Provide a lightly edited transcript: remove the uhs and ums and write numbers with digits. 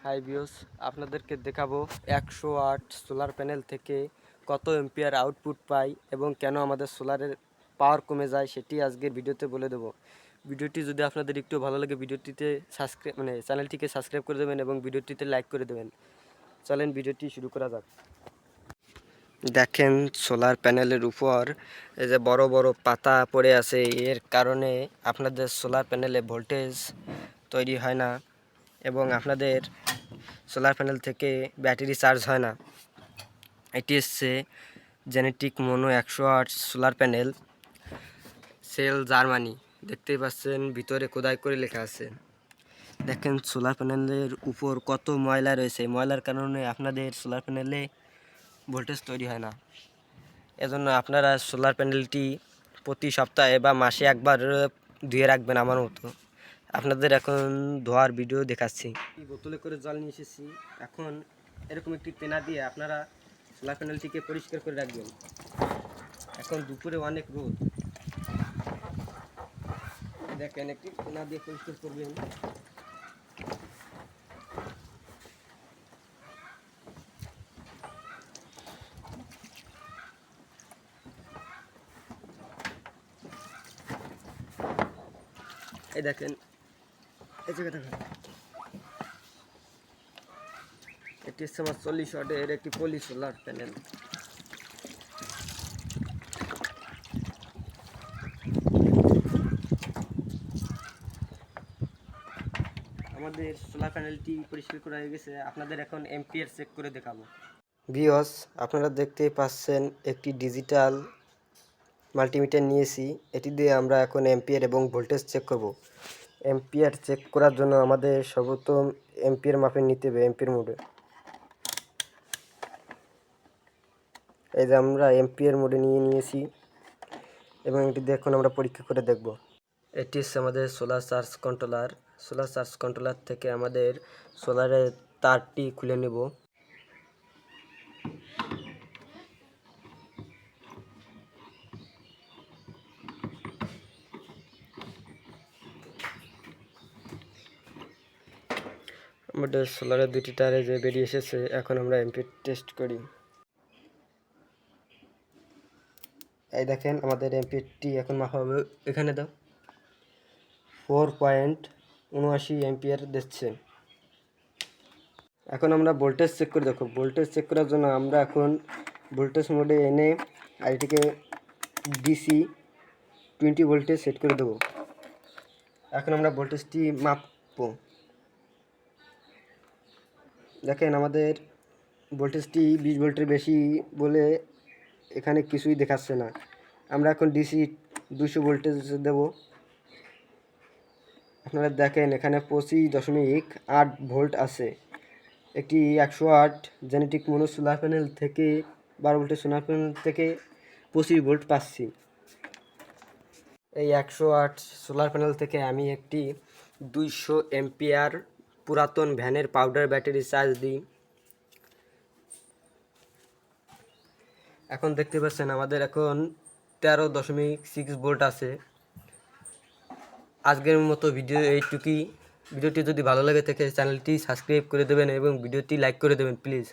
High views, আপনাদেরকে দেখাবো 108 solar panel থেকে কত এম্পিয়ার আউটপুট পাই এবং কেন আমাদের সোলারের পাওয়ার কমে যায় সেটি আজকের ভিডিওতে বলে দেবো। ভিডিওটি যদি আপনাদের একটু ভালো লাগে ভিডিওটিতে চ্যানেলটিকে সাবস্ক্রাইব করে দেবেন এবং ভিডিওটিতে লাইক করে দেবেন। চলেন ভিডিওটি শুরু করা যাক। দেখেন সোলার প্যানেলের উপর এই যে বড় বড় পাতা পড়ে আছে, এর কারণে আপনাদের সোলার প্যানেলে ভোল্টেজ তৈরি হয় না এবং আপনাদের সোলার প্যানেল থেকে ব্যাটারি চার্জ হয় না। এটি হচ্ছে genetic mono 108 solar panel, cell Germany. দেখতেই পাচ্ছেন ভিতরে খোদাই করে লেখা আছে। দেখেন সোলার প্যানেলের উপর কত ময়লা রয়েছে, ময়লার কারণে আপনাদের সোলার প্যানেলে ভোল্টেজ তৈরি হয় না। এজন্য আপনারা সোলার প্যানেলটি প্রতি সপ্তাহে বা মাসে একবার ধুয়ে রাখবেন। আমার মতো আপনাদের এখন ধোয়ার ভিডিও দেখাচ্ছি। বোতলে করে জল নিয়ে এসেছি। এখন এরকম একটি পেনা দিয়ে আপনারা সোলার প্যানেলটিকে পরিষ্কার করে রাখবেন। এখন দুপুরে অনেক রোদ, দেখেন একটি পেনা দিয়ে পরিষ্কার করবেন। এই দেখেন, এই জায়গা দেখেন, এটি হচ্ছে আমার 40 ওয়াটের একটি পলি সোলার প্যানেল। আমাদের সোলার প্যানেলটি পরিষ্কার করা হয়ে গেছে। আপনাদের এখন এম্পিয়ার চেক করে দেখাবো। ভিউয়ার্স, আপনারা দেখতেই পাচ্ছেন একটি ডিজিটাল মাল্টিমিটার নিয়েছি। এটি দিয়ে আমরা এখন এম্পিয়ার এবং ভোল্টেজ চেক করব। এম্পিয়ার চেক করার জন্য আমাদের সর্বপ্রথম এম্পিয়ার মাপে নিতে হবে এম্পিয়ার মোডে। এই যে আমরা এম্পিয়ার মোডে নিয়েছি এবং এটি দিয়ে এখন আমরা পরীক্ষা করে দেখব। এটি হচ্ছে আমাদের solar charge controller. Solar charge controller থেকে আমাদের সোলারের তারটি খুলে নেব। আমাদের সোলারের দুটি তারে যে বেরিয়ে এসেছে, এখন আমরা এম্পিয়ার টেস্ট করি। এই দেখেন আমাদের এম্পিয়ারটি এখন মাপা হবে। এখানে দাও 4.79 এম্পিয়ার দিচ্ছে। এখন আমরা ভোল্টেজ চেক করে দেখো। ভোল্টেজ চেক করার জন্য আমরা এখন ভোল্টেজ মোডে এনে আর এটিকে ডিসি 20 ভোল্টে সেট করে দেবো। এখন আমরা ভোল্টেজটি মাপবো। দেখেন আমাদের ভোল্টেজটি 20 ভোল্টের বেশি বলে এখানে কিছুই দেখাচ্ছে না। আমরা এখন ডিসি 200 ভোল্টেজ দেব। আপনারা দেখেন এখানে 25.8 ভোল্ট আছে। একটি 108 জেনেটিক মোনো সোলার প্যানেল থেকে 12 ভোল্টের সোলার প্যানেল থেকে 25 ভোল্ট পাচ্ছি। এই 108 সোলার প্যানেল থেকে আমি একটি 200 এম্পিয়ার পুরাতন ভ্যানের পাউডার ব্যাটারি চার্জ দিই। এখন দেখতে পাচ্ছেন আমাদের এখন 13.6 ভোল্ট আছে। আজকের মতো ভিডিও এইটুকুই। ভিডিওটি যদি ভালো লাগে থাকে চ্যানেলটি সাবস্ক্রাইব করে দেবেন এবং ভিডিওটি লাইক করে দেবেন প্লিজ।